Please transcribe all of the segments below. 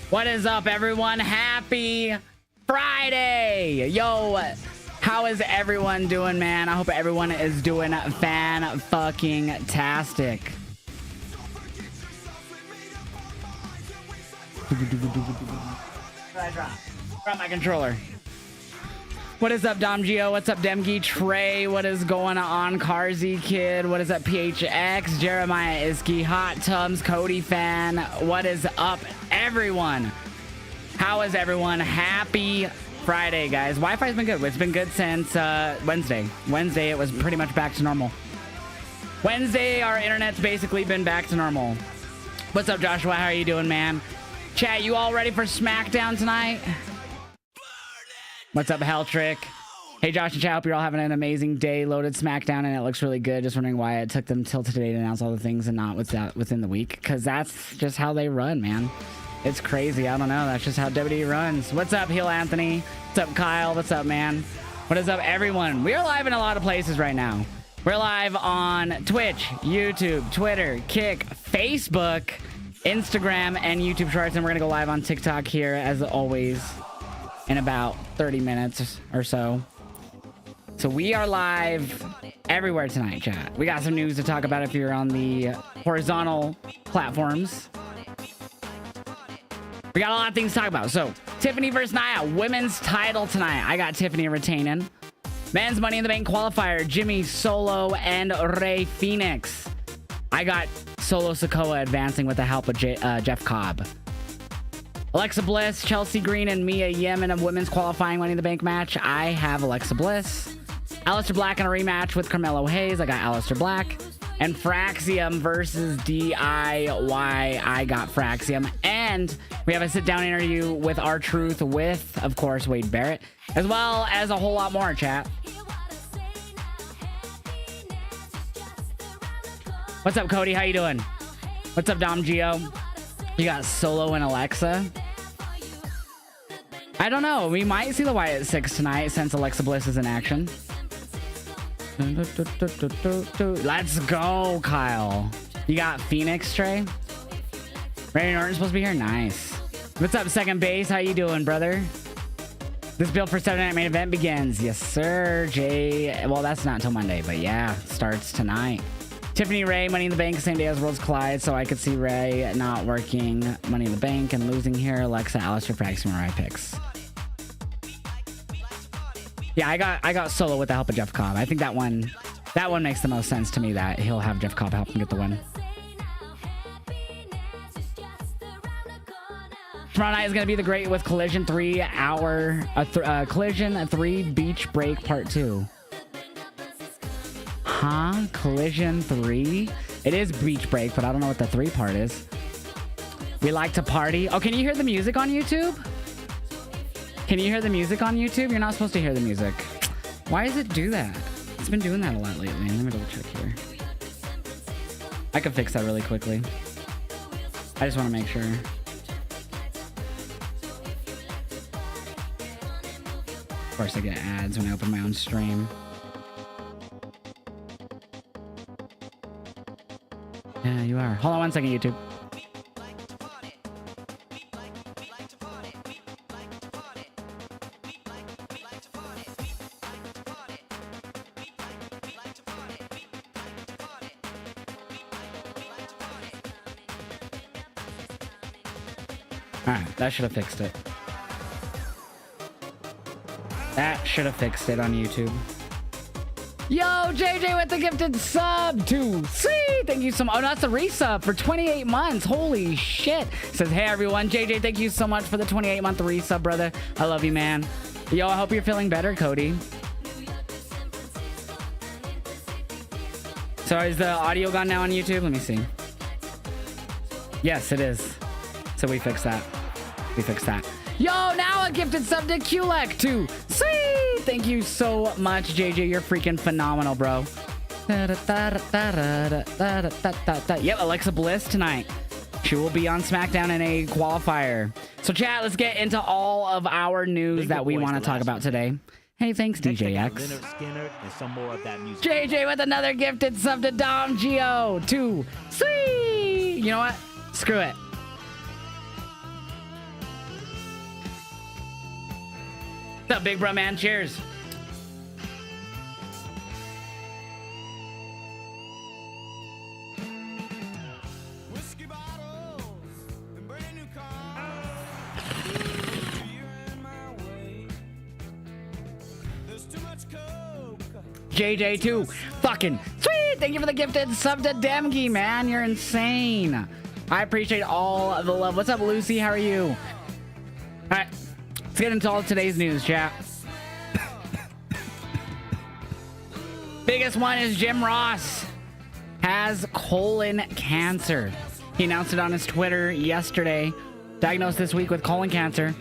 What is up, everyone? Happy Friday. Yo, how is everyone doing, man? I hope everyone is doing fan-fucking-tastic. Drop my controller. What is up, Dom Gio? What's up, Demgi? Trey? What is going on, Carzy Kid? What is up, PHX? Jeremiah Iski? Hot Tums? Cody Fan? What is up, everyone? How is everyone? Happy Friday, guys. Wi-Fi's been good. It's been good since Wednesday. Wednesday, it was pretty much back to normal. Wednesday, our internet's basically been back to normal. What's up, Joshua? How are you doing, man? Chat, you all ready for SmackDown tonight? What's up, Helltrick? Hey, Josh and chat, hope you're all having an amazing day. Loaded SmackDown, and it looks really good. Just wondering why it took them till today to announce all the things and not within the week. Because that's just how they run, man. It's crazy. I don't know. That's just how WWE runs. What's up, Heel Anthony? What's up, Kyle? What's up, man? What is up, everyone? We are live in a lot of places right now. We're live on Twitch, YouTube, Twitter, Kick, Facebook, Instagram, and YouTube Shorts. And we're going to go live on TikTok here, as always, in about 30 minutes or so. So we are live everywhere tonight, chat. We got some news to talk about if you're on the horizontal platforms. We got a lot of things to talk about. So Tiffany versus Nia, women's title tonight. I got Tiffany retaining. Men's Money in the Bank qualifier, Jimmy Solo and Rey Fenix. I got Solo Sikoa advancing with the help of Jeff Cobb. Alexa Bliss, Chelsea Green, and Mia Yim in a women's qualifying Money in the Bank match. I have Alexa Bliss. Aleister Black in a rematch with Carmelo Hayes. I got Aleister Black. And Fraxium versus DIY. I got Fraxium. And we have a sit-down interview with R-Truth with, of course, Wade Barrett, as well as a whole lot more, chat. What's up, Cody? How you doing? What's up, Dom Gio? You got Solo and Alexa. I don't know. We might see the Wyatt 6 tonight since Alexa Bliss is in action. Let's go, Kyle. You got Phoenix, Trey? Randy Orton's supposed to be here? Nice. What's up, Second Base? How you doing, brother? This build for Saturday Night Main Event begins. Yes, sir, Jay. Well, that's not until Monday, but yeah, starts tonight. Tiffany Ray, Money in the Bank, same day as Worlds Collide, so I could see Ray not working Money in the Bank and losing here. Alexa, Aleister, Fraxium, Mariah picks. Yeah, I got Solo with the help of Jeff Cobb. I think that one makes the most sense to me, that he'll have Jeff Cobb help him get the win. Tomorrow night is going to be the Great with Collision 3 Collision 3 Beach Break Part 2. Huh? Collision 3? It is Beach Break, but I don't know what the 3 part is. We like to party. Oh, can you hear the music on YouTube? Can you hear the music on YouTube? You're not supposed to hear the music. Why does it do that? It's been doing that a lot lately. Let me double check here. I can fix that really quickly. I just want to make sure. Of course, I get ads when I open my own stream. Yeah, you are. Hold on one second, YouTube. Alright, that should have fixed it. That should have fixed it on YouTube. Yo, JJ with the gifted sub to see. Thank you so much. Oh, no, that's a resub for 28 months. Holy shit. Says, hey, everyone. JJ, thank you so much for the 28-month resub, brother. I love you, man. Yo, I hope you're feeling better, Cody. So is the audio gone now on YouTube? Let me see. Yes, it is. So we fixed that. We fixed that. Yo, now a gifted sub to QLEC too. See, thank you so much, JJ. You're freaking phenomenal, bro. Yep, Alexa Bliss tonight. She will be on SmackDown in a qualifier. So chat, let's get into all of our news that we want to talk about today. Hey, thanks, DJX. JJ with another gifted sub to Dom Gio too. See, you know what? Screw it. What's up, big bro, man? Cheers. JJ too. Fucking sweet. Thank you for the gifted sub to Demgi, man. You're insane. I appreciate all the love. What's up, Lucy? How are you? All right, let's get into all of today's news, chat. Biggest one is Jim Ross has colon cancer. He announced it on his Twitter yesterday. Diagnosed this week with colon cancer.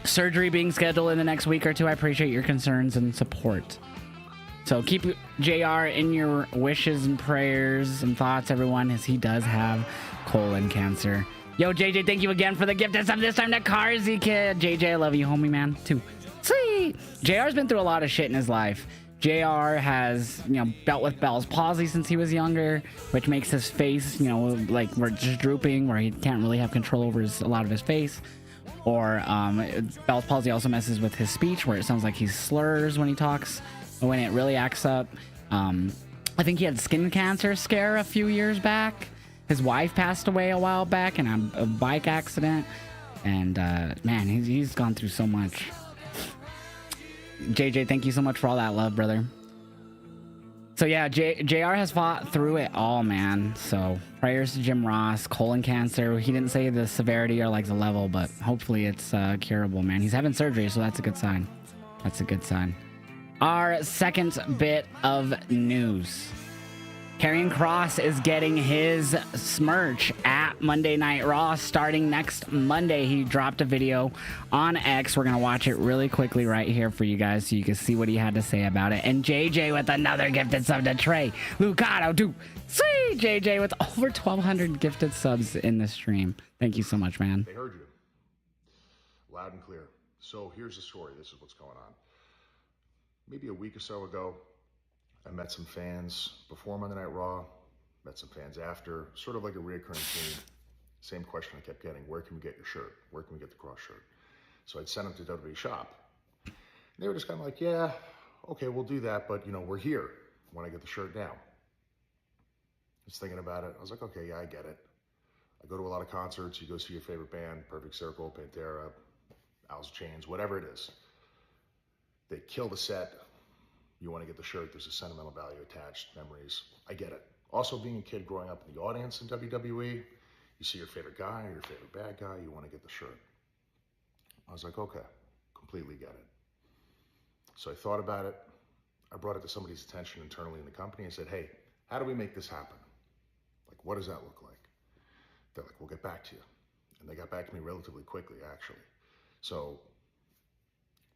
Surgery being scheduled in the next week or two. I appreciate your concerns and support. So keep JR in your wishes and prayers and thoughts, everyone, as he does have colon cancer. Yo, JJ, thank you again for the gift. This time to Carzy Kid. JJ, I love you, homie, man, too. Sweet. JR's been through a lot of shit in his life. JR has, dealt with Bell's palsy since he was younger, which makes his face, like we're just drooping, where he can't really have control over a lot of his face. Or Bell's palsy also messes with his speech, where it sounds like he slurs when he talks. When it really acts up. I think he had skin cancer scare a few years back. His wife passed away a while back in a bike accident. And man, he's gone through so much. JJ, thank you so much for all that love, brother. So yeah, JR has fought through it all, man. So prayers to Jim Ross. Colon cancer. He didn't say the severity or like the level, but hopefully it's curable, man. He's having surgery, so that's a good sign. That's a good sign. Our second bit of news. Karrion Kross is getting his merch at Monday Night Raw starting next Monday. He dropped a video on X. We're going to watch it really quickly right here for you guys so you can see what he had to say about it. And JJ with another gifted sub to Trey Lucado. Do see JJ with over 1,200 gifted subs in the stream. Thank you so much, man. They heard you loud and clear. So here's the story. This is what's going on. Maybe a week or so ago, I met some fans before Monday Night Raw, met some fans after, sort of like a reoccurring theme. Same question I kept getting, where can we get your shirt? Where can we get the Kross shirt? So I'd sent them to WWE Shop. And they were just kind of like, yeah, okay, we'll do that, but we're here when I get the shirt now. I was thinking about it. I was like, okay, yeah, I get it. I go to a lot of concerts. You go see your favorite band, Perfect Circle, Pantera, Alice in Chains, whatever it is. They kill the set. You want to get the shirt. There's a sentimental value attached, memories. I get it. Also, being a kid growing up in the audience in WWE, you see your favorite guy or your favorite bad guy, you want to get the shirt. I was like, okay, completely get it. So I thought about it. I brought it to somebody's attention internally in the company and said, hey, how do we make this happen? Like, what does that look like? They're like, we'll get back to you. And they got back to me relatively quickly, actually. So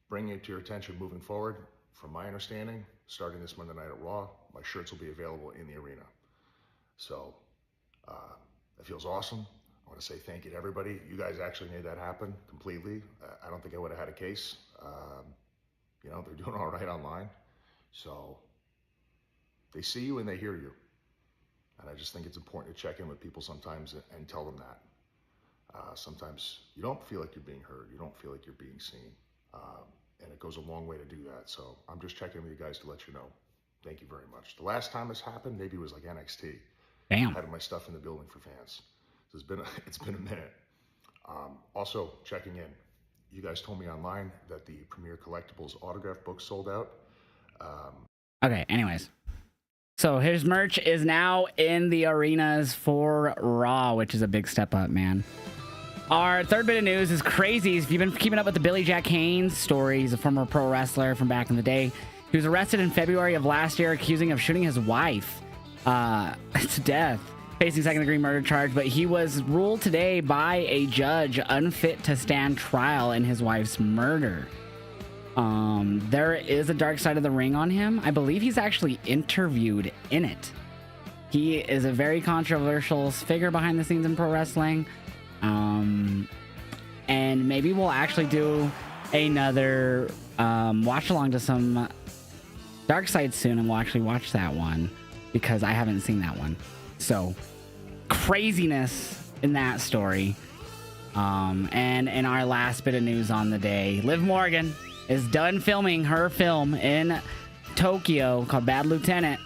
bringing it to your attention moving forward, from my understanding, starting this Monday night at Raw, my shirts will be available in the arena. So that feels awesome. I want to say thank you to everybody. You guys actually made that happen completely. I don't think I would have had a case. They're doing all right online. So they see you and they hear you. And I just think it's important to check in with people sometimes and tell them that. Sometimes you don't feel like you're being heard. You don't feel like you're being seen. And it goes a long way to do that. So I'm just checking with you guys to let you know. Thank you very much. The last time this happened, maybe it was like NXT. Damn. I had my stuff in the building for fans. So it's been a minute. Also checking in. You guys told me online that the Premier Collectibles autograph book sold out. Okay, anyways. So his merch is now in the arenas for Raw, which is a big step up, man. Our third bit of news is crazy. If you've been keeping up with the Billy Jack Haynes story, he's a former pro wrestler from back in the day. He was arrested in February of last year, accusing of shooting his wife to death, facing second-degree murder charge. But he was ruled today by a judge unfit to stand trial in his wife's murder. There is a dark side of the ring on him. I believe he's actually interviewed in it. He is a very controversial figure behind the scenes in pro wrestling. And maybe we'll actually do another watch along to some Dark Side soon, and we'll actually watch that one because I haven't seen that one. So craziness in that story. And in our last bit of news on the day, Liv Morgan is done filming her film in Tokyo called Bad Lieutenant,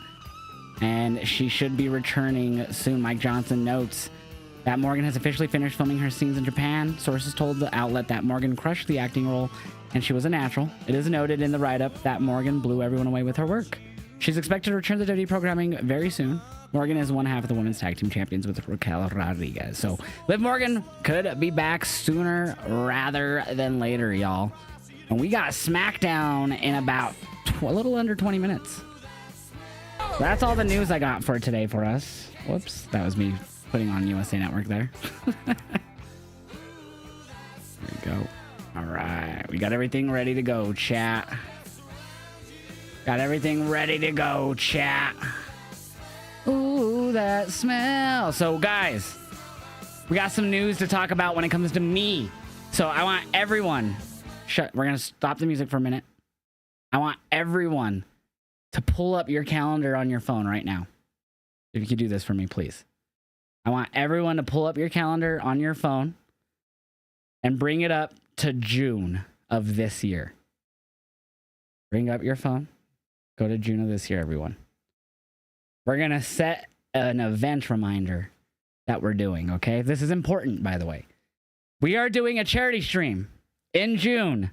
and she should be returning soon. Mike Johnson notes that Morgan has officially finished filming her scenes in Japan. Sources told the outlet that Morgan crushed the acting role and she was a natural. It is noted in the write-up that Morgan blew everyone away with her work. She's expected to return to WWE programming very soon. Morgan is one half of the women's tag team champions with Raquel Rodriguez. So Liv Morgan could be back sooner rather than later, y'all. And we got SmackDown in about a little under 20 minutes. That's all the news I got for today for us. Whoops, that was me putting on USA Network there. There we go. All right, we got everything ready to go, chat. Got everything ready to go, chat. Ooh, that smell. So, guys, we got some news to talk about when it comes to me. So, I want everyone... We're going to stop the music for a minute. I want everyone to pull up your calendar on your phone right now. If you could do this for me, please. I want everyone to pull up your calendar on your phone and bring it up to June of this year. Bring up your phone. Go to June of this year, everyone. We're going to set an event reminder that we're doing, okay? This is important, by the way. We are doing a charity stream in June,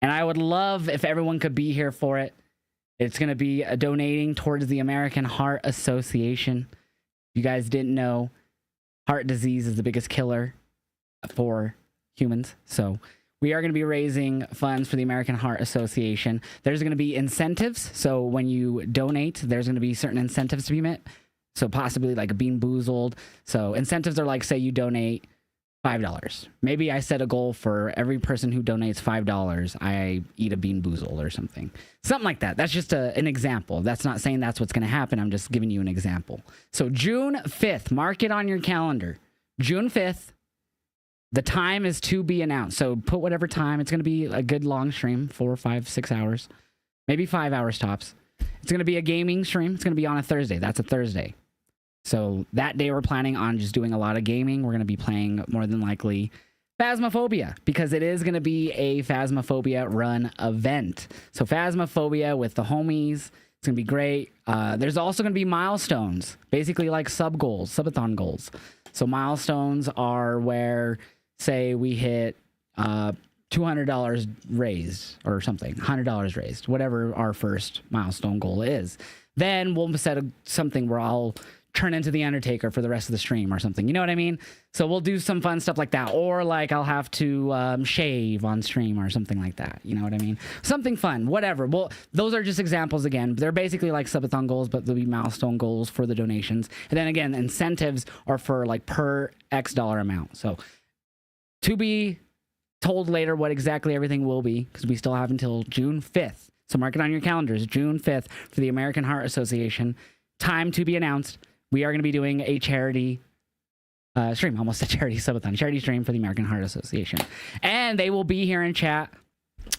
and I would love if everyone could be here for it. It's going to be donating towards the American Heart Association. If you guys didn't know, heart disease is the biggest killer for humans. So we are going to be raising funds for the American Heart Association. There's going to be incentives. So when you donate, there's going to be certain incentives to be met. So possibly like a Bean Boozled. So incentives are like, say you donate $5. Maybe I set a goal for every person who donates $5, I eat a Bean Boozled or something. Something like that. That's just an example. That's not saying that's what's going to happen. I'm just giving you an example. So June 5th, mark it on your calendar. June 5th. The time is to be announced. So put whatever time. It's going to be a good long stream, 4, 5, 6 hours, maybe 5 hours tops. It's going to be a gaming stream. It's going to be on a Thursday. That's a Thursday. So that day we're planning on just doing a lot of gaming. We're going to be playing more than likely Phasmophobia because it is going to be a Phasmophobia run event. So Phasmophobia with the homies. It's going to be great. There's also going to be milestones, basically like sub-goals, subathon goals. So milestones are where, say, we hit $200 raised or something, $100 raised, whatever our first milestone goal is. Then we'll set something where I'll turn into the Undertaker for the rest of the stream or something. You know what I mean? So we'll do some fun stuff like that. Or like I'll have to shave on stream or something like that. You know what I mean? Something fun, whatever. Well, those are just examples again. They're basically like subathon goals, but there'll be milestone goals for the donations. And then again, incentives are for like per X dollar amount. So to be told later what exactly everything will be, because we still have until June 5th. So mark it on your calendars, June 5th for the American Heart Association. Time to be announced. We are going to be doing a charity stream, almost a charity subathon, charity stream for the American Heart Association. And they will be here in chat.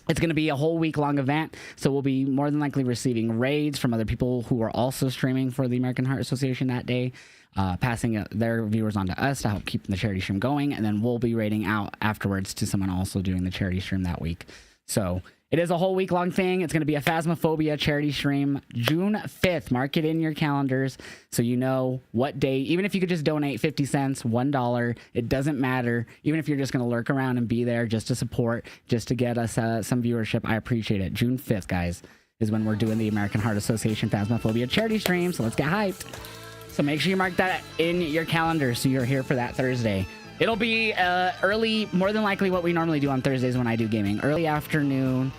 It's going to be a whole week-long event, so we'll be more than likely receiving raids from other people who are also streaming for the American Heart Association that day, passing their viewers on to us to help keep the charity stream going, and then we'll be raiding out afterwards to someone also doing the charity stream that week. So it is a whole week-long thing. It's going to be a Phasmophobia charity stream, June 5th. Mark it in your calendars so you know what day. Even if you could just donate 50 cents, $1, it doesn't matter. Even if you're just going to lurk around and be there just to support, just to get us some viewership, I appreciate it. June 5th, guys, is when we're doing the American Heart Association Phasmophobia charity stream, so let's get hyped. So make sure you mark that in your calendar so you're here for that Thursday. It'll be early, more than likely what we normally do on Thursdays when I do gaming. Early afternoon,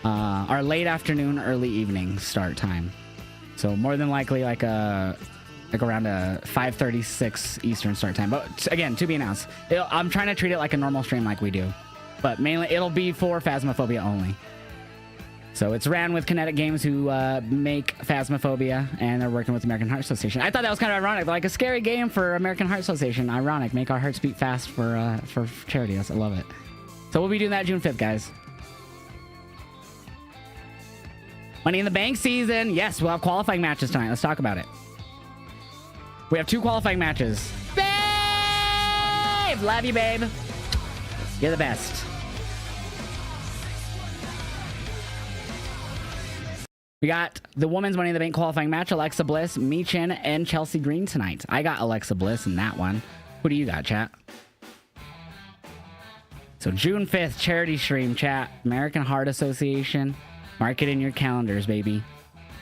or late afternoon, early evening start time. So more than likely like around 5:36 Eastern start time. But again, to be announced. I'm trying to treat it like a normal stream like we do. But mainly it'll be for Phasmophobia only. So it's ran with Kinetic Games, who make Phasmophobia, and they're working with the American Heart Association. I thought that was kind of ironic, like a scary game for American Heart Association. Ironic, make our hearts beat fast for charity. I love it. So we'll be doing that June 5th, guys. Money in the Bank season. Yes, we'll have qualifying matches tonight. Let's talk about it. We have 2 qualifying matches. Babe! Love you, babe. You're the best. We got the women's Money in the Bank qualifying match, Alexa Bliss, Michin, and Chelsea Green tonight. I got Alexa Bliss in that one. Who do you got, chat? So June 5th, charity stream, chat. American Heart Association. Mark it in your calendars, baby.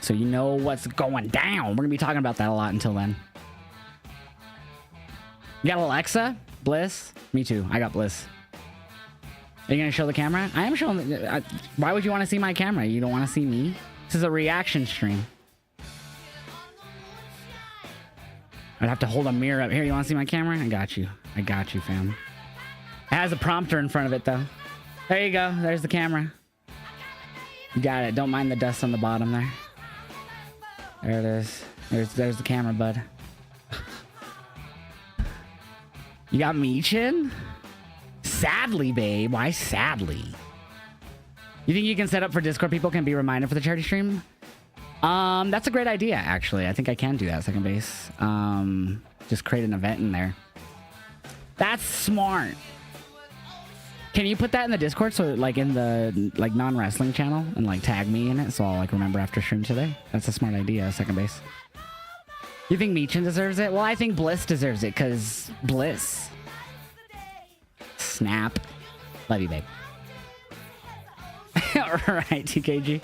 So you know what's going down. We're going to be talking about that a lot until then. You got Alexa? Bliss? Me too. I got Bliss. Are you going to show the camera? I am showing... why would you want to see my camera? You don't want to see me? This is a reaction stream. I'd have to hold a mirror up. Here, you want to see my camera? I got you. I got you, fam. It has a prompter in front of it, though. There you go. There's the camera. You got it. Don't mind the dust on the bottom there. There it is. There's the camera, bud. You got Michin? Sadly, babe. Why sadly? You think you can set up for Discord people can be reminded for the charity stream? That's a great idea, actually. I think I can do that, second base. Just create an event in there. That's smart. Can you put that in the Discord, so like in the like non-wrestling channel, and like tag me in it, so I'll like remember after stream today? That's a smart idea, second base. You think Michin deserves it? Well, I think Bliss deserves it, because Bliss. Snap. Love you, babe. All right, TKG.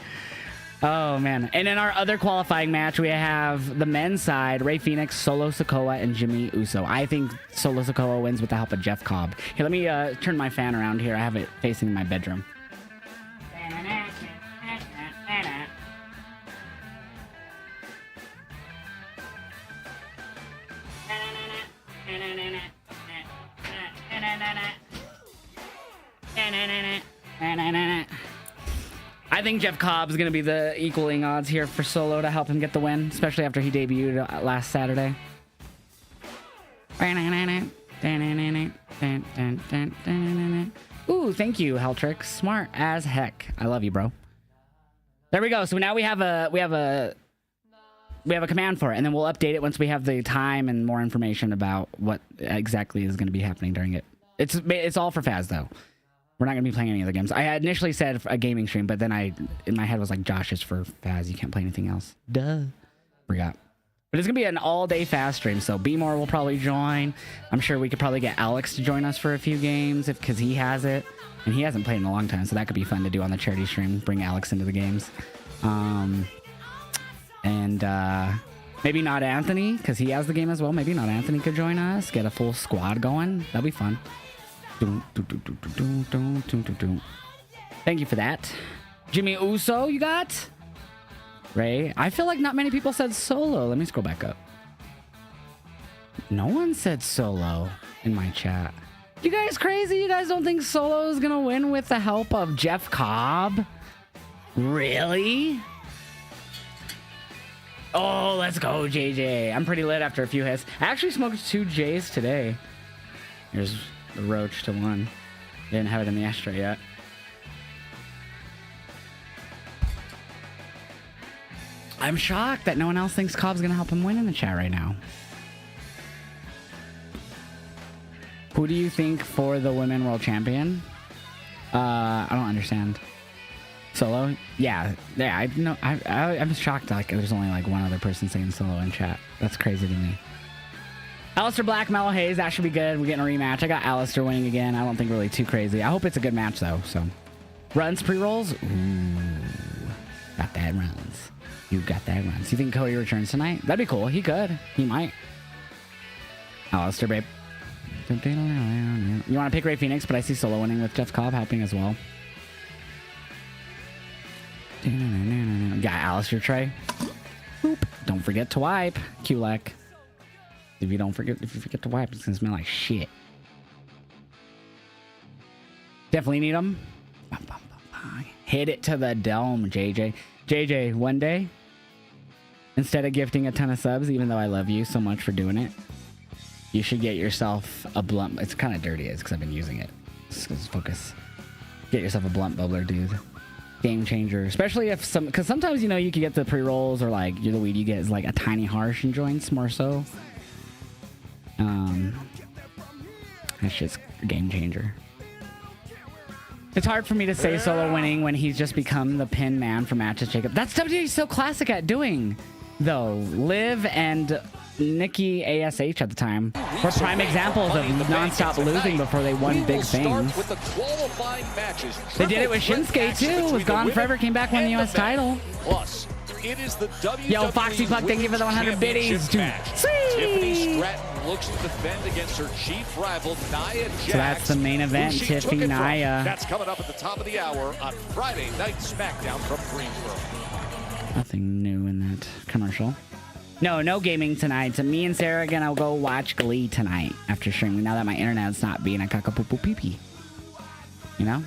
Oh, man. And in our other qualifying match, we have the men's side, Rey Fenix, Solo Sikoa, and Jimmy Uso. I think Solo Sikoa wins with the help of Jeff Cobb. Here, let me turn my fan around here. I have it facing my bedroom. I think Jeff Cobb's going to be the equaling odds here for Solo to help him get the win, especially after he debuted last Saturday. Ooh, thank you, Heltrix. Smart as heck. I love you, bro. There we go. So now we have a command for it, and then we'll update it once we have the time and more information about what exactly is going to be happening during it. It's all for Faz, though. We're not going to be playing any other games. I had initially said a gaming stream, but then in my head was like, Josh is for Faz. You can't play anything else. Duh. Forgot. But it's going to be an all-day Faz stream, so B-More will probably join. I'm sure we could probably get Alex to join us for a few games because he has it. And he hasn't played in a long time, so that could be fun to do on the charity stream. Bring Alex into the games. Maybe not Anthony, because he has the game as well. Maybe not Anthony could join us. Get a full squad going. That'd be fun. Thank you for that. Jimmy Uso, you got? Ray? I feel like not many people said Solo. Let me scroll back up. No one said Solo in my chat. You guys crazy? You guys don't think Solo is going to win with the help of Jeff Cobb? Really? Oh, let's go, JJ. I'm pretty lit after a few hits. I actually smoked 2 J's today. Here's the roach to 1. Didn't have it in the ashtray yet. I'm shocked that no one else thinks Cobb's gonna help him win in the chat right now. Who do you think for the Women World Champion? I don't understand. Solo? Yeah. I know. I'm shocked. Like, there's only like one other person saying Solo in chat. That's crazy to me. Aleister Black, Mellow Hayes, that should be good. We're getting a rematch. I got Aleister winning again. I don't think really too crazy. I hope it's a good match, though. So, runs, pre-rolls? Ooh. Got that runs. You got that runs. You think Cody returns tonight? That'd be cool. He could. He might. Aleister, babe. You want to pick Rey Fenix, but I see Solo winning with Jeff Cobb helping as well. Got Aleister Trey. Boop. Don't forget to wipe. Kulek. If you forget to wipe, it's gonna smell like shit. Definitely need them. Hit it to the dome, JJ. JJ, one day, instead of gifting a ton of subs, even though I love you so much for doing it, you should get yourself a blunt. It's kind of dirty, because I've been using it. Just focus. Get yourself a blunt bubbler, dude. Game changer. Especially if because sometimes, you know, you can get the pre-rolls, or like the weed you get is like a tiny harsh in joints, more so. That's just a game changer. It's hard for me to say Solo winning when he's just become the pin man for matches, Jacob. That's WWE so classic at doing, though. Liv and Nikki ASH at the time were prime examples of non-stop losing before they won big things. They did it with Shinsuke, too. Was gone forever, came back, won the U.S. title. Plus, it is the WWE Yo, Foxy Puck, thank you for the 100 biddies. Tiffany Stratton looks to defend against her chief rival, Nia Jax. So that's the main event, Tiffany Nia. That's coming up at the top of the hour on Friday Night SmackDown from Greensboro. Nothing new in that commercial. No gaming tonight. So me and Sarah are gonna go watch Glee tonight after streaming. Now that my internet's not being a cockapoo pee pee. You know?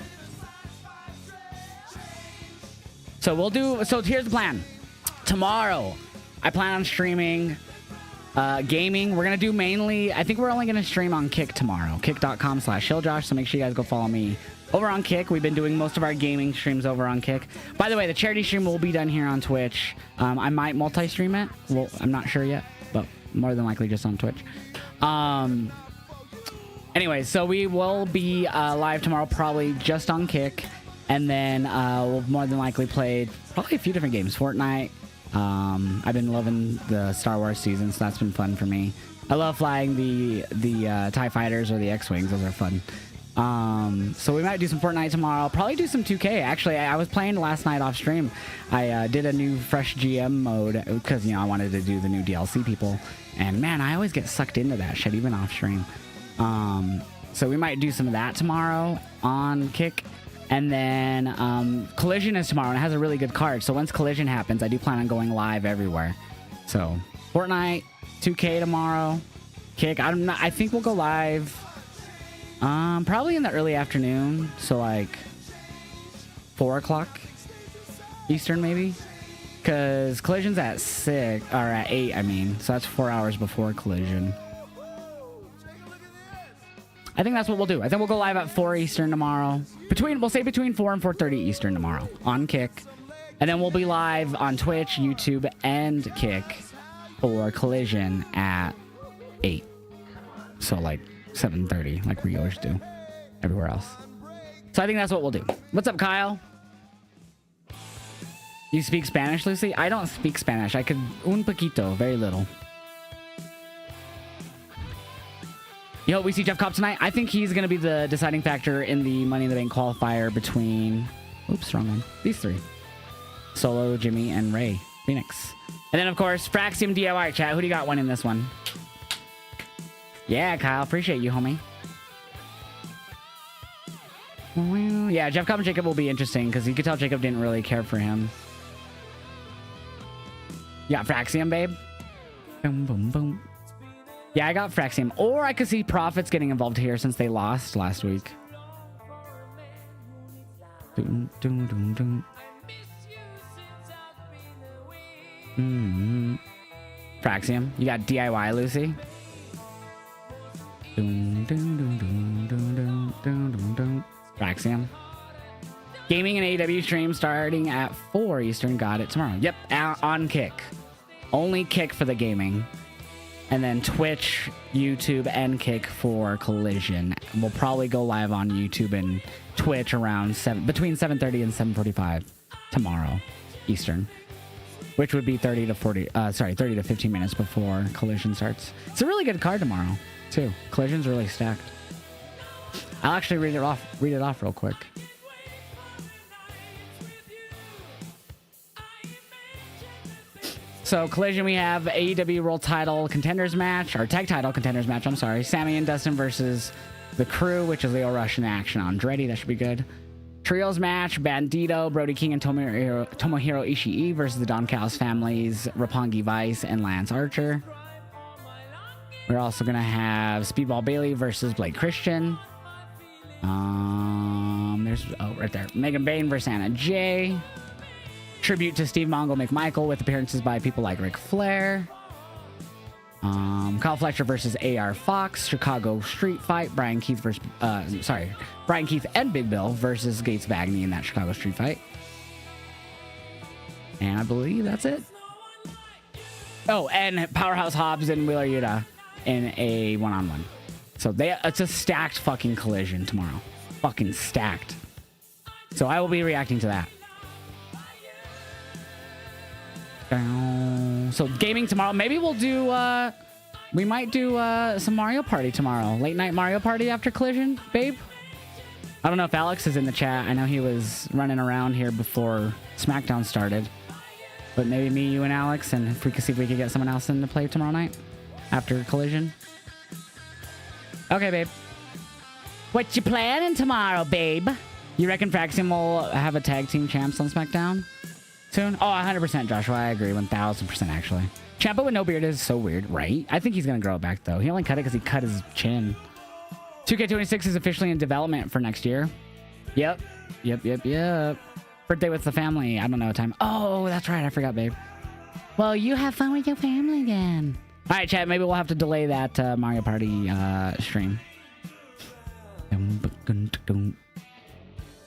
So we'll do, so here's the plan. Tomorrow, I plan on streaming gaming. We're gonna do mainly, I think we're only gonna stream on Kick tomorrow. Kick.com/Heeljosh. So make sure you guys go follow me over on Kick. We've been doing most of our gaming streams over on Kick. By the way, the charity stream will be done here on Twitch. I might multi-stream it. Well, I'm not sure yet, but more than likely just on Twitch. Anyway, so we will be live tomorrow, probably just on Kick. And then we'll more than likely play probably a few different games. Fortnite. I've been loving the Star Wars season, so that's been fun for me. I love flying the TIE Fighters or the X-Wings. Those are fun. So we might do some Fortnite tomorrow. Probably do some 2K. Actually, I was playing last night off stream. I did a new fresh GM mode because, you know, I wanted to do the new DLC people. And man, I always get sucked into that shit, even off stream. So we might do some of that tomorrow on Kick. And then Collision is tomorrow, and it has a really good card. So once Collision happens, I do plan on going live everywhere. So Fortnite, 2K tomorrow, Kick. I think we'll go live probably in the early afternoon. So like 4 o'clock Eastern maybe. Because Collision's at 6, or at 8, I mean. So that's 4 hours before Collision. I think that's what we'll do. I think we'll go live at 4 Eastern tomorrow. We'll say between 4 and 4:30 Eastern tomorrow on Kick. And then we'll be live on Twitch, YouTube, and Kick for Collision at 8. So like 7:30, like we always do everywhere else. So I think that's what we'll do. What's up, Kyle? You speak Spanish, Lucy? I don't speak Spanish. I could un poquito, very little. Yo, we see Jeff Cobb tonight. I think he's going to be the deciding factor in the Money in the Bank qualifier between... Oops, wrong one. These three. Solo, Jimmy, and Ray Phoenix. And then, of course, Fraxium DIY chat. Who do you got winning this one? Yeah, Kyle. Appreciate you, homie. Yeah, Jeff Cobb and Jacob will be interesting because you could tell Jacob didn't really care for him. You got Fraxium, babe? Boom, boom, boom. Yeah, I got Fraxium. Or I could see Profits getting involved here since they lost last week. Doom, doom, doom, doom. Fraxium. You got DIY, Lucy? Doom, doom, doom, doom, doom, doom, doom, doom, doom. Fraxium. Gaming and AEW stream starting at 4 Eastern. Got it tomorrow. Yep, on Kick. Only Kick for the gaming. And then Twitch, YouTube, and Kick for Collision. We'll probably go live on YouTube and Twitch around between 7:30 and 7:45 tomorrow, Eastern, which would be 30 to 15 minutes before Collision starts. It's a really good card tomorrow, too. Collision's really stacked. I'll actually read it off real quick. So Collision, we have AEW World Title Contenders match, or Tag Title Contenders match, I'm sorry. Sammy and Dustin versus The Crew, which is Leo Rush and Action Andretti. That should be good. Trios match, Bandito, Brody King, and Tomohiro Ishii versus the Don Callis families, Roppongi Vice, and Lance Archer. We're also going to have Speedball Bailey versus Blake Christian. Right there. Megan Bain versus Anna Jay. Tribute to Steve Mongo McMichael with appearances by people like Ric Flair. Kyle Fletcher versus AR Fox. Chicago Street Fight. Brian Keith and Big Bill versus Gates Bagney in that Chicago Street Fight. And I believe that's it. Oh, and Powerhouse Hobbs and Wheeler Yuta in a one-on-one. So it's a stacked fucking Collision tomorrow. Fucking stacked. So I will be reacting to that. So gaming tomorrow. Maybe we'll do, we might do some Mario Party tomorrow. Late night Mario Party after Collision, babe. I don't know if Alex is in the chat. I know he was running around here before SmackDown started. But maybe me, you, and Alex, and if we could see if we could get someone else in to play tomorrow night after Collision. Okay, babe. What you planning tomorrow, babe? You reckon Fraxium will have a tag team champs on SmackDown soon? Oh, 100%, Joshua. I agree. 1,000% actually. Ciampa with no beard is so weird, right? I think he's going to grow it back, though. He only cut it because he cut his chin. 2K26 is officially in development for next year. Yep. Birthday with the family. I don't know what time. Oh, that's right. I forgot, babe. Well, you have fun with your family again. All right, chat. Maybe we'll have to delay that Mario Party stream.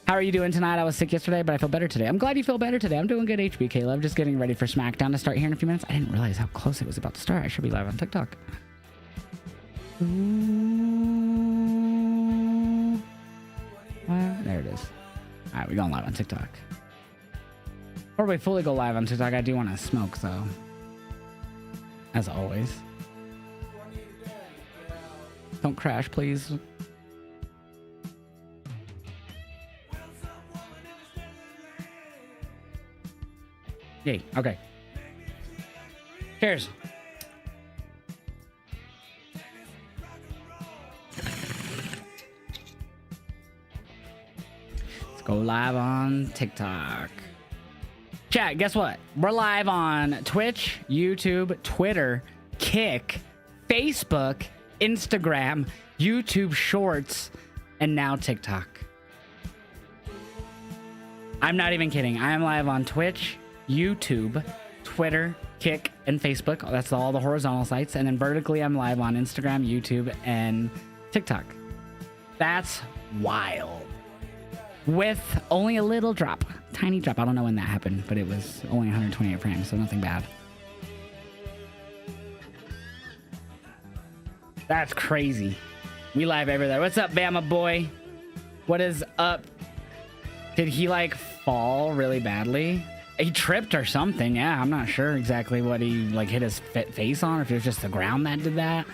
How are you doing tonight? I was sick yesterday, but I feel better today. I'm glad you feel better today. I'm doing good, HBK Love. Just getting ready for SmackDown to start here in a few minutes. I didn't realize how close it was about to start. I should be live on TikTok. There it is. All right, we're going live on TikTok. Before we fully go live on TikTok, I do want to smoke, though. As always. Don't crash, please. Yay. Okay. Cheers. Let's go live on TikTok. Chat, guess what? We're live on Twitch, YouTube, Twitter, Kick, Facebook, Instagram, YouTube Shorts, and now TikTok. I'm not even kidding. I am live on Twitch, YouTube, Twitter, Kick, and Facebook. That's all the horizontal sites. And then vertically, I'm live on Instagram, YouTube, and TikTok. That's wild. With only a little drop. Tiny drop. I don't know when that happened, but it was only 128 frames, so nothing bad. That's crazy. We live everywhere. What's up, Bama boy? What is up? Did he, like, fall really badly? He tripped or something. Yeah, I'm not sure exactly what he, like, hit his face on, or if it was just the ground that did that.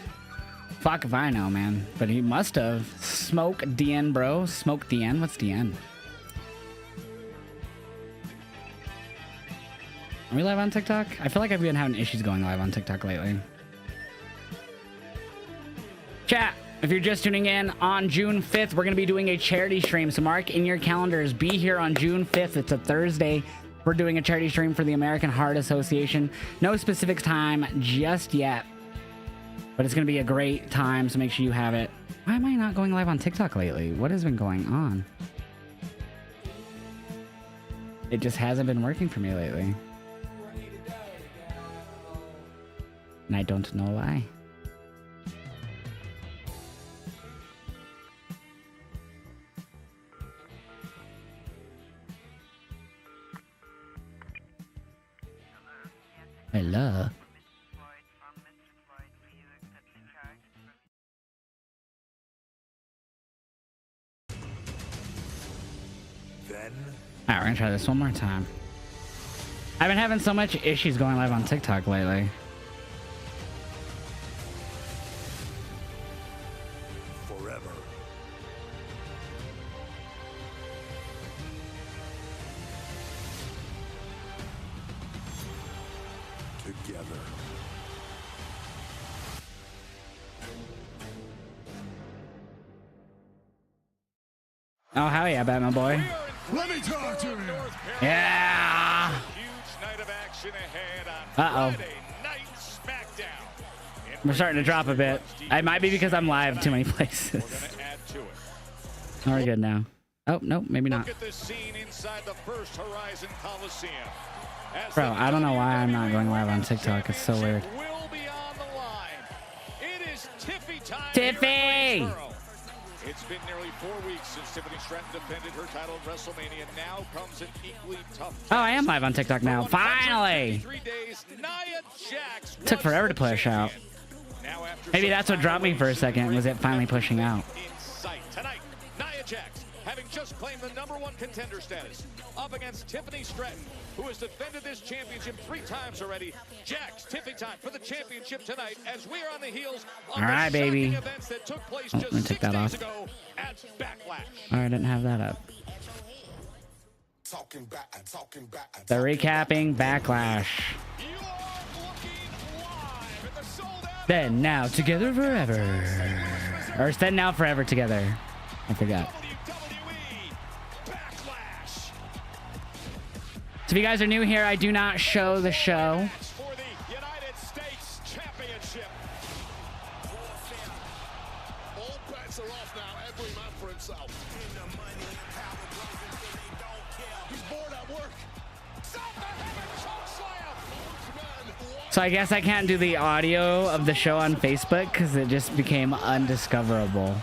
Fuck if I know, man. But he must have. Smoke DN, bro. Smoke DN? What's DN? Are we live on TikTok? I feel like I've been having issues going live on TikTok lately. Chat, if you're just tuning in, on June 5th, we're going to be doing a charity stream. So mark in your calendars. Be here on June 5th. It's a Thursday. We're doing a charity stream for the American Heart Association. No specific time just yet. But it's going to be a great time, so make sure you have it. Why am I not going live on TikTok lately? What has been going on? It just hasn't been working for me lately. And I don't know why. Hello. Alright, we're gonna try this one more time. I've been having so much issues going live on TikTok lately. Forever. Together. Oh, hell yeah, Batman boy. Let me talk to you. Yeah. Huge night of action ahead on Friday Night SmackDown. We're starting to drop a bit. It might be because I'm live too many places. We're gonna add to it. Oh, we're good now. Oh, no, maybe not. Look at this scene inside the First Horizon Coliseum. Bro, I don't know why I'm not going live on TikTok. It's so weird. Will be on the line. It is Tiffy time. Tiffy! It's been nearly 4 weeks since Tiffany Stratton defended her title at WrestleMania. Now comes an equally tough task. Oh, I am live on TikTok now. Finally! 3 days, Nia Jax Took forever to push out. Maybe that's what dropped me for a second, was it finally pushing out. In sight tonight, Nia Jax having just claimed the #1 contender status, up against Tiffany Stratton, who has defended this championship 3 times already. Jax, Tiffany time for the championship tonight, as we are on the heels of all right, the baby. shocking events that took place Oh, just let me take 6 that days off. ago at Backlash. All right, I didn't have that up. The recapping Backlash. You are looking live at the sold-out Then now together forever, or then now forever together. I forgot. WWE Backlash. So if you guys are new here, I do not show the show. For the United States Championship. All bets are off now. Every man for himself. He's bored at work. So I guess I can't do the audio of the show on Facebook because it just became undiscoverable.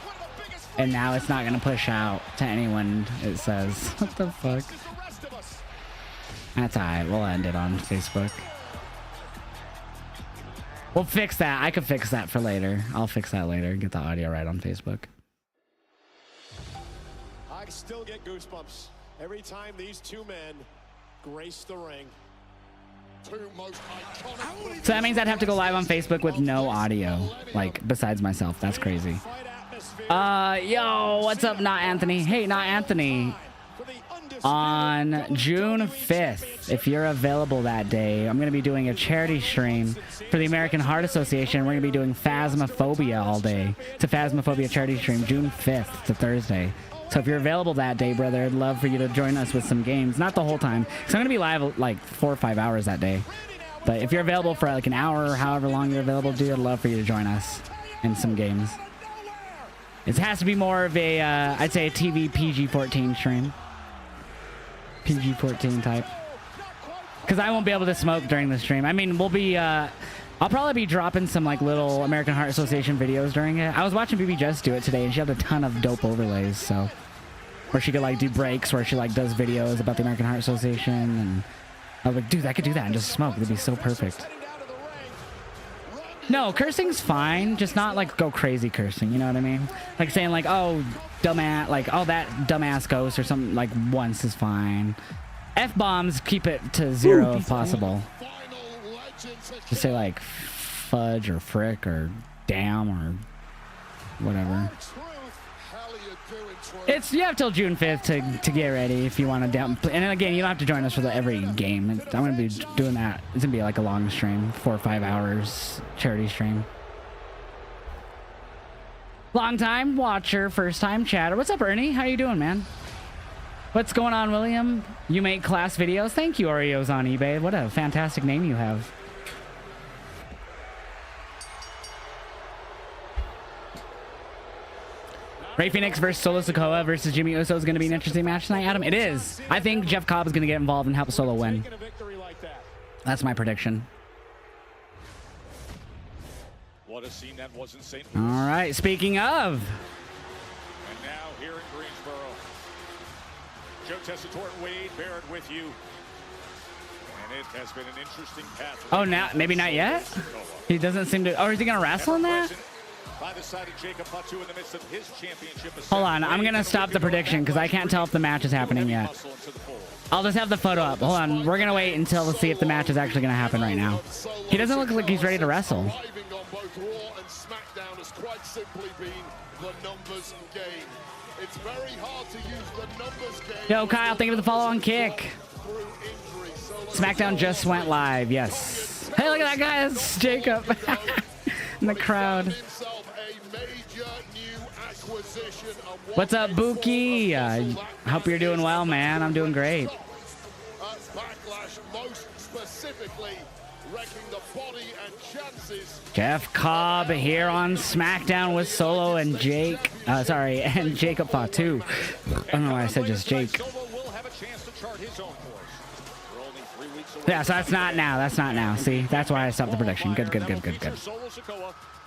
And now it's not going to push out to anyone, it says. What the fuck? That's alright. We'll end it on Facebook. We'll fix that. I could fix that for later. I'll fix that later. Get the audio right on Facebook. I still get goosebumps every time these 2 men grace the ring. 2 most iconic. So that means I'd have to go live on Facebook with no audio, like besides myself. That's crazy. Yo, what's up, Not Anthony? Hey, Not Anthony. On June 5th, if you're available that day, I'm going to be doing a charity stream for the American Heart Association. We're going to be doing Phasmophobia all day. It's a Phasmophobia charity stream, June 5th. It's a Thursday. So if you're available that day, brother, I'd love for you to join us with some games. Not the whole time, because I'm going to be live like 4 or 5 hours that day. But if you're available for like an hour or however long you're available, dude, I'd love for you to join us in some games. It has to be more of a, I'd say a TV PG-14 stream. PG-14 type. Because I won't be able to smoke during the stream. I mean, we'll be, I'll probably be dropping some like little American Heart Association videos during it. I was watching BB Just do it today, and she had a ton of dope overlays, so. Where she could like do breaks where she like does videos about the American Heart Association, and I was like, dude, I could do that and just smoke. It'd be so perfect. No, cursing's fine, just not like go crazy cursing, you know what I mean? Like saying like, oh, dumbass, like, oh, that dumbass ghost or something, like once is fine. F-bombs, keep it to 0 if possible. Just say like fudge or frick or damn or whatever. It's, you have till June 5th to get ready if you want to down. And then again, you don't have to join us for every game. I'm going to be doing that. It's going to be like a long stream, 4 or 5 hours charity stream. Long time watcher, first time chatter. What's up, Ernie? How you doing, man? What's going on, William? You make class videos? Thank you, Oreos on eBay. What a fantastic name you have. Ray Phoenix versus Solo Sikoa versus Jimmy Uso is going to be an interesting match tonight, Adam. It is. I think Jeff Cobb is going to get involved and help Solo win. That's my prediction. What a scene that was in St. All Louis. right. Speaking of. And now here in Greensboro, Joe Tessitore, Wade Barrett with you. And it has been an interesting path. Oh, now maybe not yet. He doesn't seem to. Oh, is he going to wrestle in that? By the side of Jacob Fatu in the midst of his championship. Hold on, I'm gonna stop the prediction because I can't tell if the match is happening yet. I'll just have the photo up. Hold on, we're gonna wait until to see if the match is actually gonna happen right now. He doesn't look like he's ready to wrestle. Yo, Kyle, thank you for the follow on kick. SmackDown just went live, yes. Hey, look at that guy, it's Jacob in the crowd. What's up, Buki? I hope you're doing well, man. I'm doing great. Jeff Cobb here on SmackDown with Solo and Jake. Sorry, and Jacob Fatu. I don't know why I said just Jake. Yeah, so that's not now. That's not now. See, that's why I stopped the prediction. Good, good, good, good, good.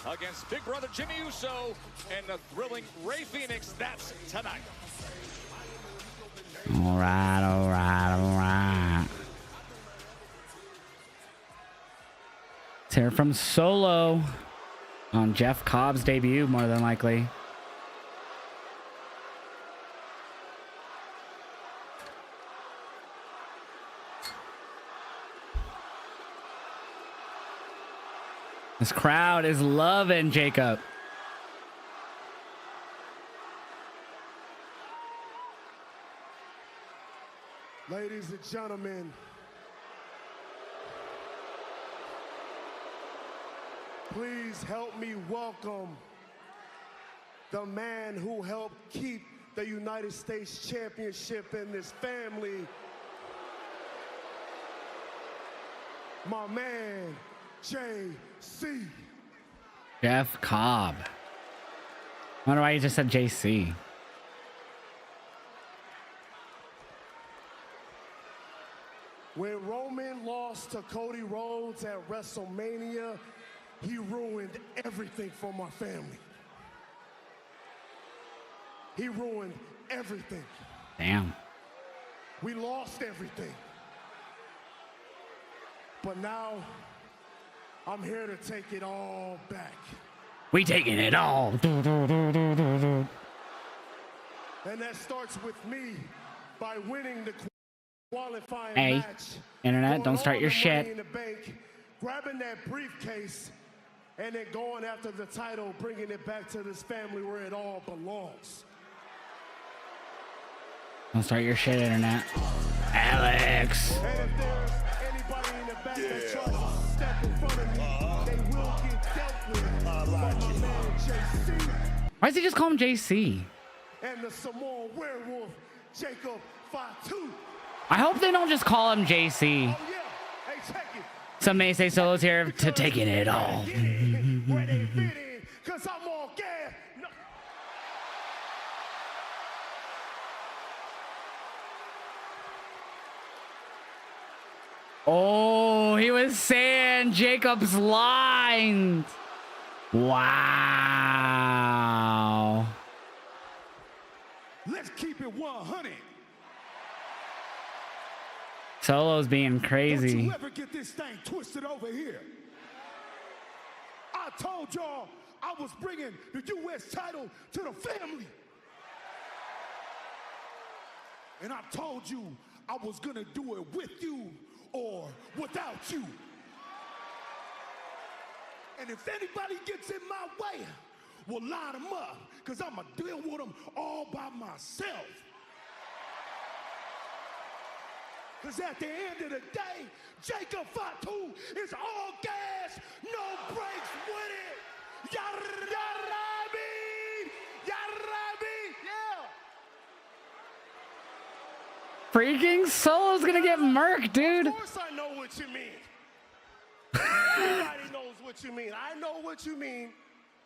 Against Big Brother Jimmy Uso and the thrilling Ray Phoenix. That's tonight. All right, all right, all right. Let's hear from Solo on Jeff Cobb's debut, more than likely. This crowd is loving Jacob. Ladies and gentlemen, please help me welcome the man who helped keep the United States Championship in this family, my man, JC. Jeff Cobb. I wonder why you just said JC. When Roman lost to Cody Rhodes at WrestleMania, he ruined everything for my family. He ruined everything. Damn. We lost everything. But now, I'm here to take it all back. We taking it all. And that starts with me by winning the qualifying match. Internet, don't start your shit. In the bank, grabbing that briefcase, and then going after the title, bringing it back to this family where it all belongs. Don't start your shit, Internet. Alex. And if there's anybody in the back that tries to step in front of me, they will get dealt with by my man JC. Why does he just call him JC? And the Samoan werewolf, Jacob Fatu. I hope they don't just call him JC. Oh, yeah. Hey, check it. Some may say Solo's here to taking it all. Where they fit in, because I'm all gas. No. Oh, he was saying Jacob's lines. Wow. Let's keep it 100. Solo's being crazy. Don't you ever get this thing twisted over here. I told y'all I was bringing the U.S. title to the family. And I told you I was going to do it with you or without you. And if anybody gets in my way, we'll line them up, because I'm going to deal with them all by myself. Because at the end of the day, Jacob Fatu is all gas, no brakes with it. Yarabi! Yarabi! Yeah! Freaking Solo's gonna get murked, dude. Of course I know what you mean. Everybody knows what you mean. I know what you mean.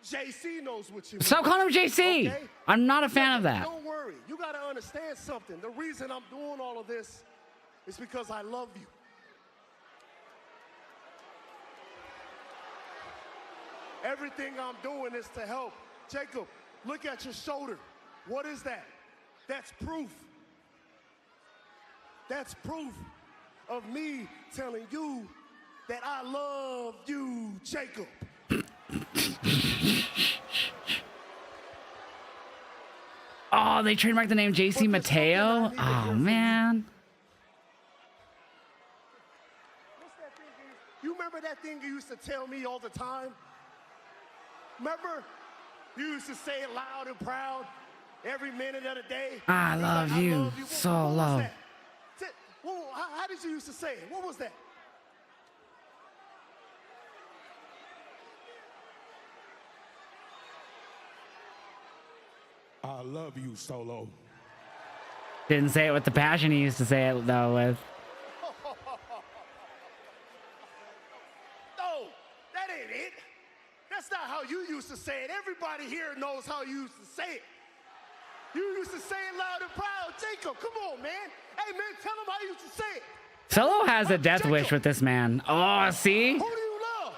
JC knows what you mean. Stop calling him JC. Okay? I'm not a fan of that. Don't worry. You got to understand something. The reason I'm doing all of this is because I love you. Everything I'm doing is to help. Jacob, look at your shoulder. What is that? That's proof. That's proof of me telling you that I love you, Jacob. Oh, they trademarked the name JC Mateo? Oh, man. What's that thing you remember that thing you used to tell me all the time? Remember? You used to say it loud and proud every minute of the day. I love you, Solo. How did you used to say it? What was that? I love you, Solo. Didn't say it with the passion he used to say it, though, with. No, that ain't it. That's not how you used to say it. Everybody here knows how you used to say it. You used to say it loud and proud. Jacob, come on, man. Hey, man, tell him how you used to say it. Solo has a death wish with this man. Oh, see? Who do you love?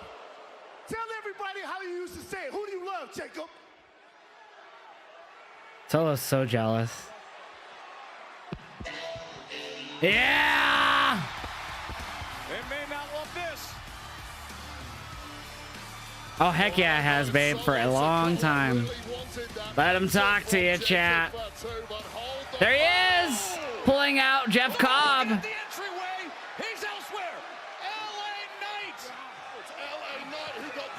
Tell everybody how you used to say it. Who do you love, Jacob? Solo's so jealous. Yeah! They may not love this. Oh, heck yeah, it has, babe, for a long time. Let him talk to you, chat. There he is! Pulling out Jeff Cobb. The entryway. He's elsewhere. LA Knight. It's LA Knight who got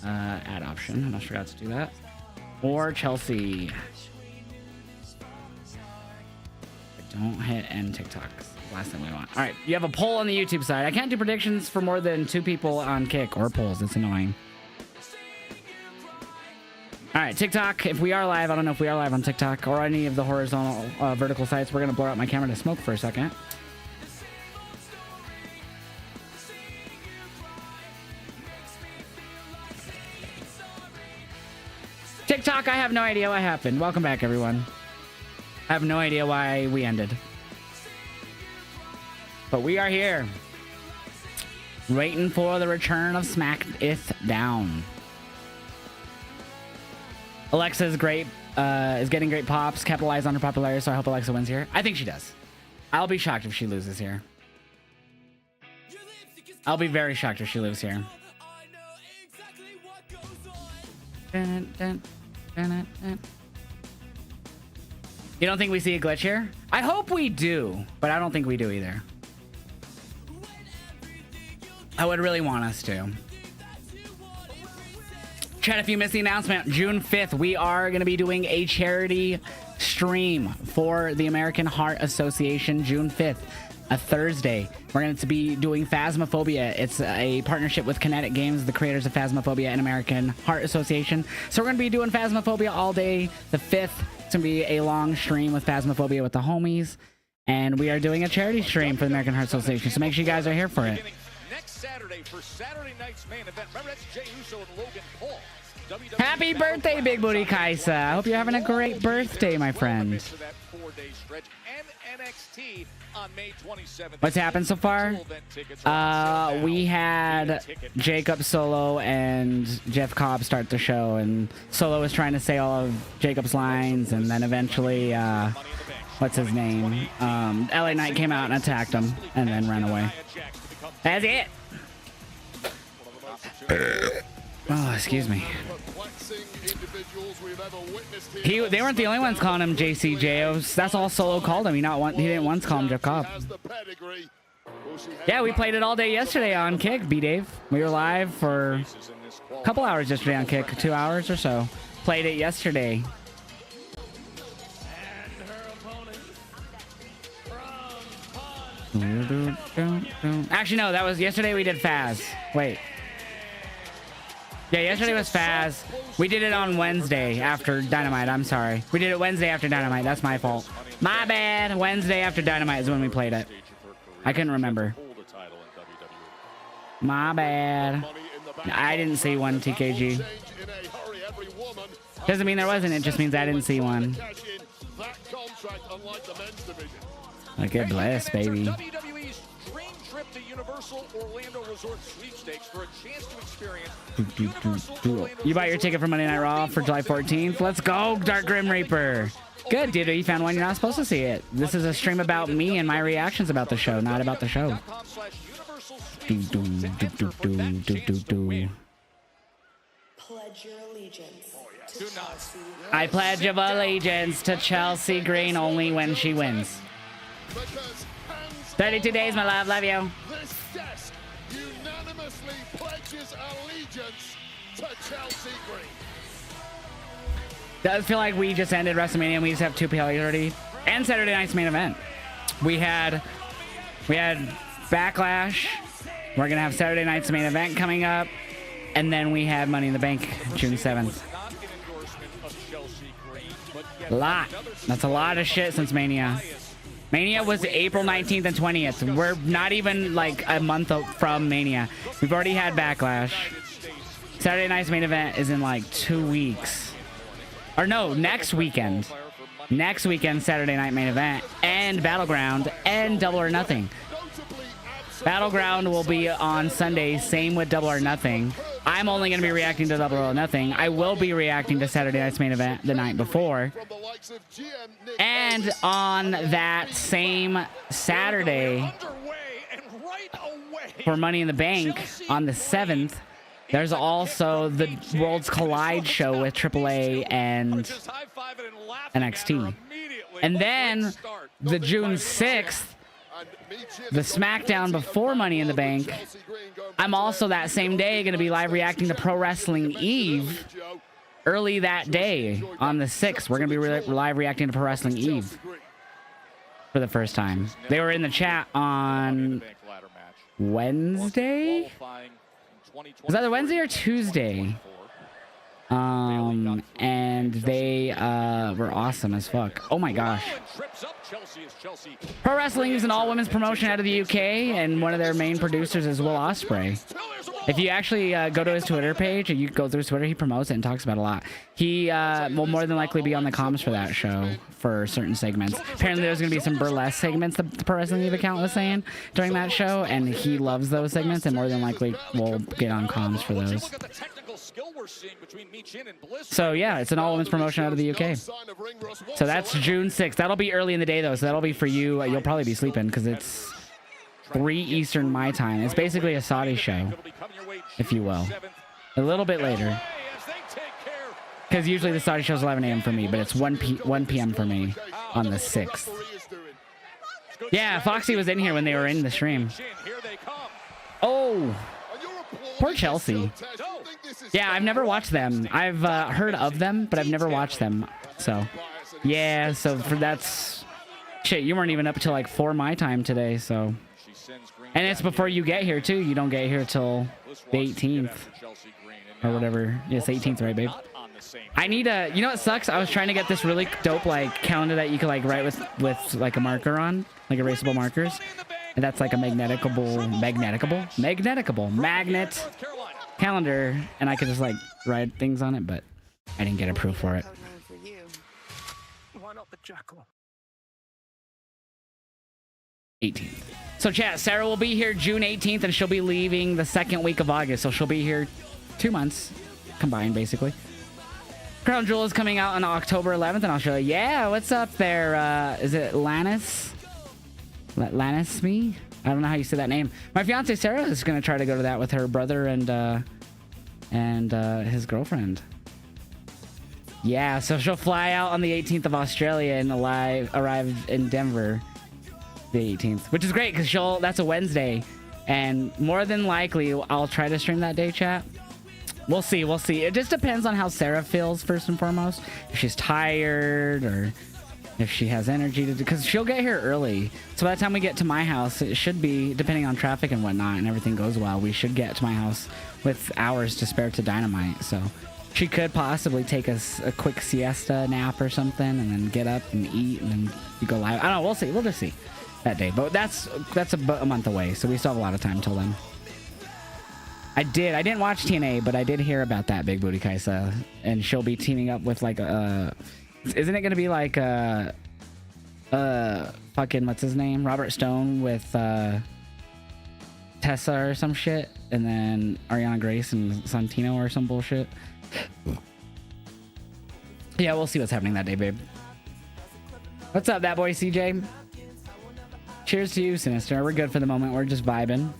Add option. I almost forgot to do that. Or Chelsea. Don't hit end TikTok. Last thing we want. All right, you have a poll on the YouTube side. I can't do predictions for more than 2 people on Kick or polls. It's annoying. All right, TikTok. If we are live, I don't know if we are live on TikTok or any of the horizontal vertical sites. We're gonna blur out my camera to smoke for a second. TikTok, I have no idea what happened. Welcome back, everyone. I have no idea why we ended. But we are here. Waiting for the return of SmackDown. Alexa is great. Is getting great pops. Capitalize on her popularity, so I hope Alexa wins here. I think she does. I'll be shocked if she loses here. I'll be very shocked if she loses here. Dun, dun, dun, dun, dun. You don't think we see a glitch here? I hope we do, but I don't think we do either. I would really want us to. Chat, if you missed the announcement, June 5th, we are going to be doing a charity stream for the American Heart Association, June 5th. A Thursday. We're going to be doing Phasmophobia. It's a partnership with Kinetic Games, the creators of Phasmophobia and American Heart Association. So we're going to be doing Phasmophobia all day. The 5th, it's going to be a long stream with Phasmophobia with the homies. And we are doing a charity stream for the American Heart Association. So make sure you guys are here for it. Next Saturday for Saturday night's main event. Remember, that's Jey Uso and Logan Paul. Happy birthday, Big Booty Kaisa. I hope you're having a great birthday, my friend. What's happened so far? We had Jacob, Solo, and Jeff Cobb start the show, and Solo was trying to say all of Jacob's lines, and then eventually, what's his name? LA Knight came out and attacked him, and then ran away. That's it. Oh, excuse me. They weren't the only ones calling him JCJ. That's all Solo called him. He didn't once call him Jeff Cobb. Yeah, we played it all day yesterday on Kick, B-Dave. We were live for a couple hours yesterday on Kick, 2 hours or so. Played it yesterday. Actually, no, that was yesterday. We did Faz. Wait. Yeah, yesterday was Faz. We did it on Wednesday after Dynamite. I'm sorry. We did it Wednesday after Dynamite. That's my fault. My bad. Wednesday after Dynamite is when we played it. I couldn't remember. My bad. I didn't see one, TKG. Doesn't mean there wasn't. It just means I didn't see one. Like, get blessed, baby. WWE's dream trip to Universal Orlando Resort sweepstakes for a chance to experience You bought your ticket for Monday Night Raw for July 14th? Let's go, Dark Grim Reaper. Good, dude. You found one. You're not supposed to see it. This is a stream about me and my reactions about the show, not about the show. Pledge your allegiance to Chelsea. I pledge of allegiance to Chelsea Green only when she wins. 32 days, my love. Love you. This desk unanimously pledges allegiance to Chelsea Green. Does feel like we just ended WrestleMania and we just have 2 PLEs already. And Saturday night's main event. We had Backlash. We're gonna have Saturday night's main event coming up. And then we have Money in the Bank June 7th. A lot. That's a lot of shit since Mania. Mania was April 19th and 20th. We're not even like a month from Mania. We've already had Backlash. Saturday night's main event is in like 2 weeks. Or no, next weekend. Next weekend, Saturday night main event. And Battleground. And Double or Nothing. Battleground will be on Sunday. Same with Double or Nothing. I'm only going to be reacting to Double or Nothing. I will be reacting to Saturday night's main event the night before. And on that same Saturday, for Money in the Bank, on the 7th, there's also the Worlds Collide show with AAA and NXT. And then the June 6th, the SmackDown before Money in the Bank, I'm also that same day going to be live reacting to Pro Wrestling Eve early that day on the 6th. We're going to be live reacting to Pro Wrestling Eve for the first time. They were in the chat on Wednesday. Was that Wednesday or Tuesday? And they were awesome as fuck. Oh my gosh. Pro Wrestling is an all-women's promotion out of the UK, and one of their main producers is Will Ospreay. If you actually go to his Twitter page, and you go through his Twitter, he promotes it and talks about it a lot. He will more than likely be on the comms for that show for certain segments. Apparently there's going to be some burlesque segments the Pro Wrestling Eve account was saying during that show, and he loves those segments, and more than likely will get on comms for those. So yeah, it's an all-women's promotion out of the UK. So that's June 6th. That'll be early in the day though, so that'll be for you. You'll probably be sleeping because it's 3 Eastern my time. It's basically a Saudi show, if you will. A little bit later. Because usually the Saudi show's 11 a.m. for me, but it's 1 p.m. for me on the 6th. Yeah, Foxy was in here when they were in the stream. Oh, poor Chelsea. Yeah, I've never watched them. I've heard of them, but I've never watched them. So, yeah, so for that's... Shit, you weren't even up until like 4 my time today, so... And it's before you get here, too. You don't get here till the 18th. Or whatever. Yes, 18th, right, babe? I need a... You know what sucks? I was trying to get this really dope, like, calendar that you could, like, write with like, a marker on. Like, erasable markers. And that's, like, a magnet calendar. And I could just, like, write things on it, but I didn't get approved for it. Why not the jackal? 18th. So chat, Sarah will be here June 18th, and she'll be leaving the 2nd week of August. So she'll be here 2 months combined, basically. Crown Jewel is coming out on October 11th in Australia. Yeah, what's up there? Is it Lannis? Lannis me? I don't know how you say that name. My fiance Sarah is going to try to go to that with her brother and his girlfriend. Yeah, so she'll fly out on the 18th of Australia and arrive in Denver the 18th, which is great because that's a Wednesday, and more than likely I'll try to stream that day, chat. We'll see. It just depends on how Sarah feels first and foremost. If she's tired or if she has energy to do, because she'll get here early. So by the time we get to my house, it should be, depending on traffic and whatnot and everything goes well, we should get to my house with hours to spare to Dynamite. So she could possibly take a quick siesta nap or something and then get up and eat and then you go live. I don't know. We'll see. We'll just see that day. But that's about a month away. So we still have a lot of time till then. I didn't watch TNA, but I did hear about that Big Booty Kaisa. And she'll be teaming up with like isn't it going to be like fucking what's his name? Robert Stone with Tessa or some shit, and then Ariana Grace and Santino or some bullshit. Yeah, we'll see what's happening that day, babe. What's up, that boy CJ? Cheers to you, Sinister. We're good for the moment. We're just vibing.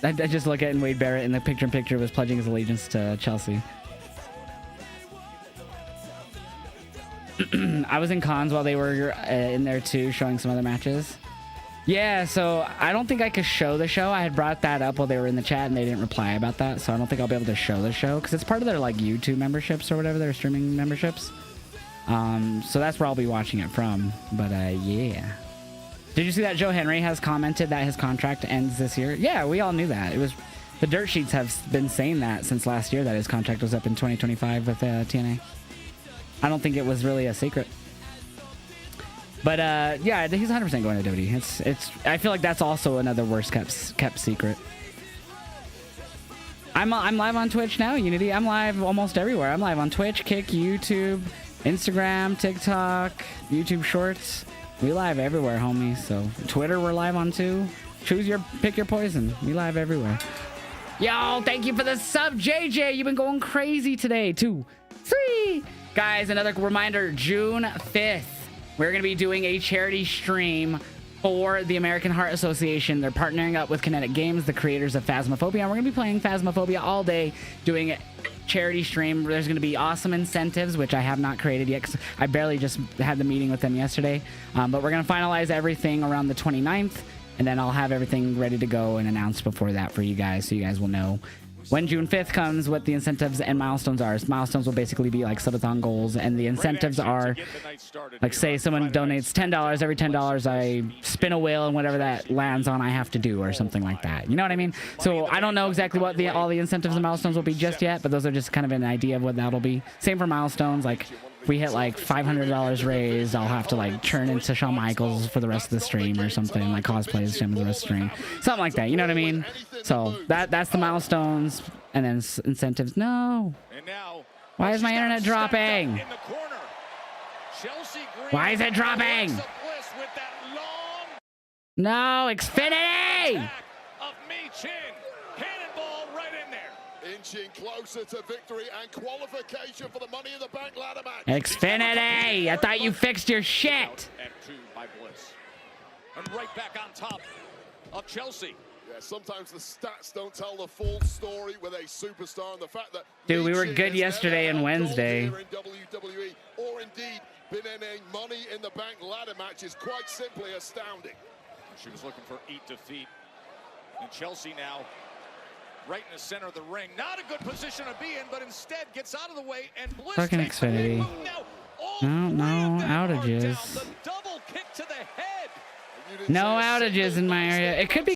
I just look at it, and Wade Barrett in the picture-in-picture was pledging his allegiance to Chelsea. I was in cons while they were in there too, showing some other matches. Yeah, so I don't think I could show the show. I had brought that up while they were in the chat and they didn't reply about that, so I don't think I'll be able to show the show because it's part of their like YouTube memberships or whatever, their streaming memberships. So that's where I'll be watching it from. But yeah. Did you see that Joe Henry has commented that his contract ends this year? Yeah, we all knew that. It was the dirt sheets have been saying that since last year that his contract was up in 2025 with TNA. I don't think it was really a secret. But yeah, he's 100% going to WWE. It's. I feel like that's also another worst kept secret. I'm live on Twitch now, Unity. I'm live almost everywhere. I'm live on Twitch, Kick, YouTube, Instagram, TikTok, YouTube Shorts. We live everywhere, homie. So Twitter, we're live on too. Pick your poison. We live everywhere. Yo, thank you for the sub, JJ. You've been going crazy today. 2, 3. Guys, another reminder, June 5th, we're going to be doing a charity stream for the American Heart Association. They're partnering up with Kinetic Games, the creators of Phasmophobia, and we're going to be playing Phasmophobia all day, doing charity stream. There's going to be awesome incentives, which I have not created yet because I barely just had the meeting with them yesterday. But we're going to finalize everything around the 29th, and then I'll have everything ready to go and announced before that for you guys, so you guys will know when June 5th comes, what the incentives and milestones are. Milestones will basically be like subathon goals, and the incentives are, like, say someone donates $10. Every $10 I spin a wheel, and whatever that lands on I have to do, or something like that. You know what I mean? So I don't know exactly what all the incentives and milestones will be just yet, but those are just kind of an idea of what that'll be. Same for milestones. Like, if we hit like $500 raised, I'll have to like turn into Shawn Michaels for the rest of the stream or something, like cosplay as him for the rest of the stream, something like that. You know what I mean? So that's the milestones, and then incentives. No. Why is my internet dropping? Why is it dropping? No, Xfinity! Inching closer to victory and qualification for the Money in the Bank ladder match. Xfinity! I thought you fixed your shit. And 2 by Bliss. And right back on top of Chelsea. Yeah, sometimes the stats don't tell the full story with a superstar, and the fact that dude, we were good yesterday and Wednesday. In WWE, or indeed been in a Money in the Bank ladder match, is quite simply astounding. She was looking for eat defeat, and Chelsea now right in the center of the ring. Not a good position to be in, but instead gets out of the way, and Bliss fucking Xfinity. No outages. The double kick to the head. No outages in my area. It could be